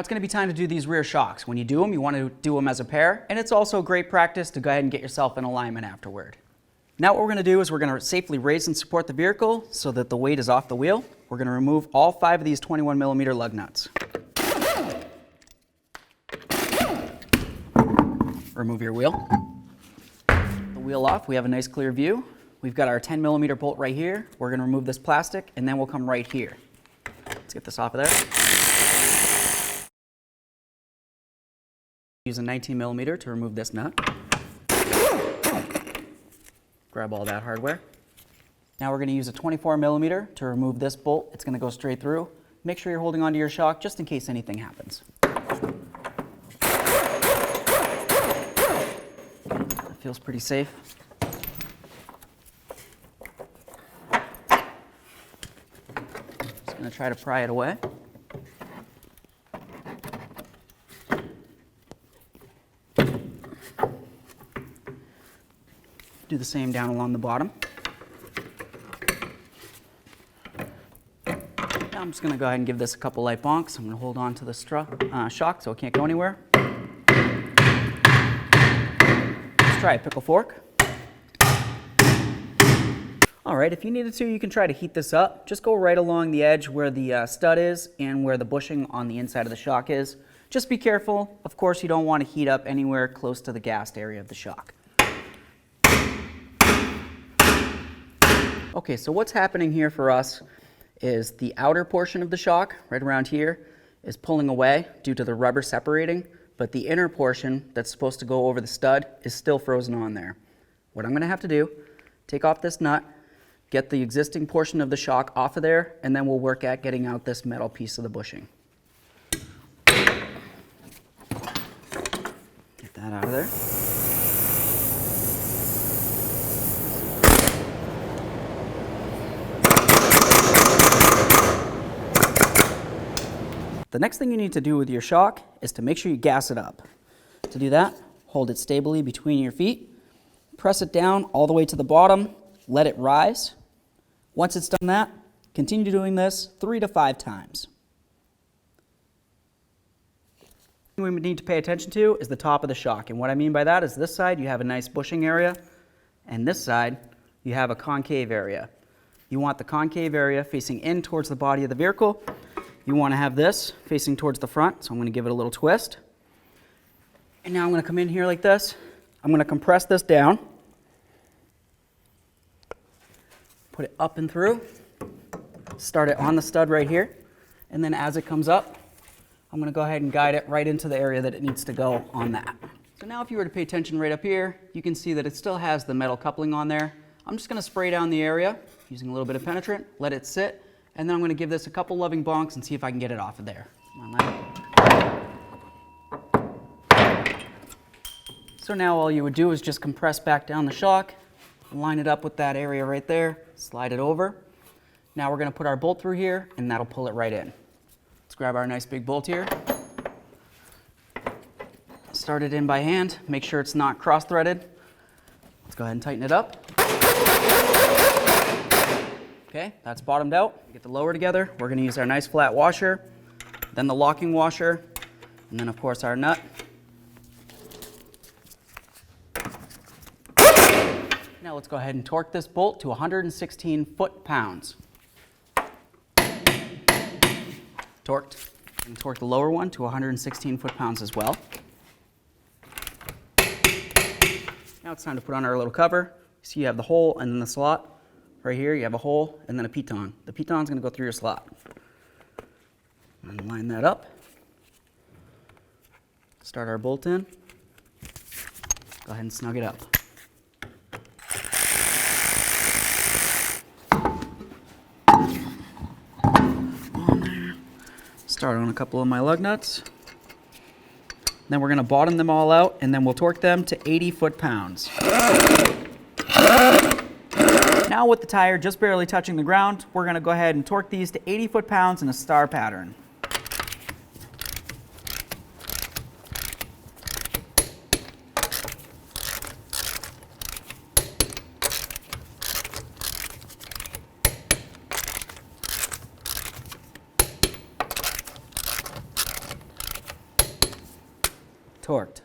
Now it's going to be time to do these rear shocks. When you do them, you want to do them as a pair, and it's also great practice to go ahead and get yourself in alignment afterward. Now what we're going to do is we're going to safely raise and support the vehicle so that the weight is off the wheel. We're going to remove all 5 of these 21mm lug nuts. Remove your wheel. The wheel off, we have a nice clear view. We've got our 10mm bolt right here. We're going to remove this plastic, and then we'll come right here. Let's get this off of there. Use a 19mm to remove this nut. Grab all that hardware. Now we're going to use a 24mm to remove this bolt. It's going to go straight through. Make sure you're holding onto your shock just in case anything happens. That feels pretty safe. Just going to try to pry it away. Do the same down along the bottom. Now I'm just going to go ahead and give this a couple light bonks. I'm going to hold on to the shock so it can't go anywhere. Let's try a Pickle Fork. Alright, if you needed to, you can try to heat this up. Just go right along the edge where the stud is and where the bushing on the inside of the shock is. Just be careful. Of course, you don't want to heat up anywhere close to the gassed area of the shock. Okay, so what's happening here for us is the outer portion of the shock, right around here, is pulling away due to the rubber separating, but the inner portion that's supposed to go over the stud is still frozen on there. What I'm going to have to do, take off this nut, get the existing portion of the shock off of there, and then we'll work at getting out this metal piece of the bushing. Get that out of there. The next thing you need to do with your shock is to make sure you gas it up. To do that, hold it stably between your feet, press it down all the way to the bottom, let it rise. Once it's done that, continue doing this 3 to 5 times. What we need to pay attention to is the top of the shock, and what I mean by that is this side you have a nice bushing area, and this side you have a concave area. You want the concave area facing in towards the body of the vehicle. You want to have this facing towards the front, so I'm going to give it a little twist. And now I'm going to come in here like this. I'm going to compress this down. Put it up and through. Start it on the stud right here. And then as it comes up, I'm going to go ahead and guide it right into the area that it needs to go on that. So now if you were to pay attention right up here, you can see that it still has the metal coupling on there. I'm just going to spray down the area using a little bit of penetrant, let it sit. And then I'm going to give this a couple loving bonks and see if I can get it off of there. So now all you would do is just compress back down the shock, line it up with that area right there, slide it over. Now we're going to put our bolt through here and that'll pull it right in. Let's grab our nice big bolt here. Start it in by hand, make sure it's not cross-threaded. Let's go ahead and tighten it up. Okay, that's bottomed out. Get the lower together. We're going to use our nice flat washer, then the locking washer, and then of course our nut. Now let's go ahead and torque this bolt to 116 foot-pounds. Torqued. And torque the lower one to 116 foot-pounds as well. Now it's time to put on our little cover. See, you have the hole and then the slot. Right here, you have a hole and then a piton. The piton's going to go through your slot. And line that up. Start our bolt in. Go ahead and snug it up. On there. Start on a couple of my lug nuts. Then we're going to bottom them all out and then we'll torque them to 80 foot-pounds. Now with the tire just barely touching the ground, we're going to go ahead and torque these to 80 foot-pounds in a star pattern. torqued.